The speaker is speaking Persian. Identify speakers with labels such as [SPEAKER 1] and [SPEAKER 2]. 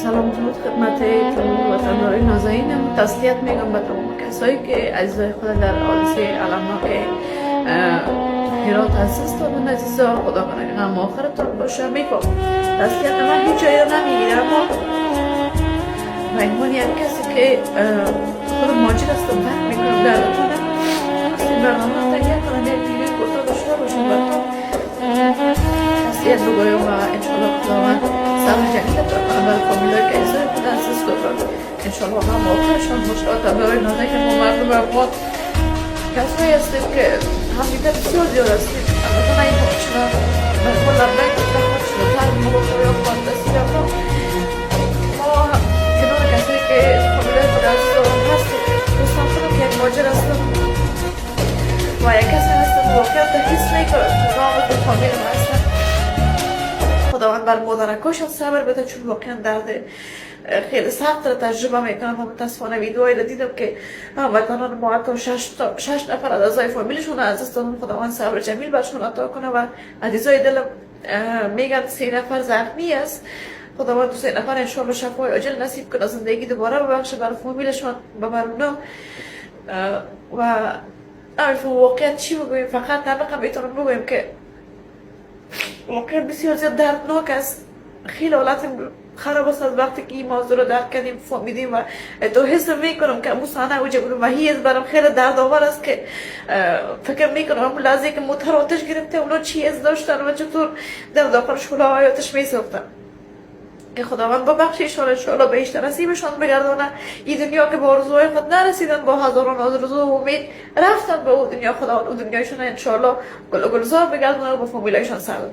[SPEAKER 1] سلام درود خدمت تمام وطن‌های نازنینم. تسلیت میگم به تمام کسایی که عزیزای خود در حادثه المناک هرات از دست دادن. عزیزا خدا کنه غم آخرتان باشه. میگم تسلیت من هیچ جایی رو نمیگیره، اما به عنوان یک کسی که خود ماجر هستم درک میکنم دردتونه. این برنامه تهیه کنم یک ویدیوی کوتاه داشته باشم براتون تسلیت بگویم و انشالله خداوند صبر جمیلتان کنم برای فامیلایی که عزیزای خود از دست دادن. انشالله غم آخرشان باشه. طبعای نازنین ما مردم ما کسایی هستیم که همدیگه بسیار زیاد هستیم. البته نه این خودشون من خودم باید گفتم خودشون تر مباشه یا خود دستی یا ما کنار کسایی که فامیلای خود از دادن هستیم. دوستان خودم که یک ماجر هستم و یک کسی هستم واقعا حس میکنم نام و فامیل ما هستم. خداوند بر مادرکاشان صبر بده، چون واقعا درد خیلی سخت را تجربه میکنم. و متاسفانه ویدیوهایی را دیدم که هموطنان ما حتی 6 نفر از اعضای فامیلشون از دست دادن. خداوند صبر جمیل برشون عطا کنه. و عزیزای دلم میگن 3 نفر زخمی است. خداوند 3 نفر انشالله شفای عاجل نصیب کنه، زندگی دوباره ببخشه برای فامیلشون بر اونا. و نمی‌فهمم واقعا چی بگویم. فقط طبقا میتونم بگویم که واقعا بسیار زیاد دردناک است. خیلی حالت خراب است از وقتی که این موضوع رو درک کردیم فهمیدیم. و تو حس میکنم که امو صحنه اوجه بودم و هی برام خیلی دردآور است که فکر میکنم همون لحظه که موتر آتش گرفته اونا چی حس داشتن و چطور در داخل شعله های آتش میسوختن. که خداوند ببخشه انشالله بهشت نصیبشان بگردانه. این دنیا که با آرزوهای خود نرسیدن، با هزاران آرزو و امید رفتن به اون دنیا، خداوند اون دنیایشون انشالله گل و گلزار بگردانه و با فامیلایشان سلام.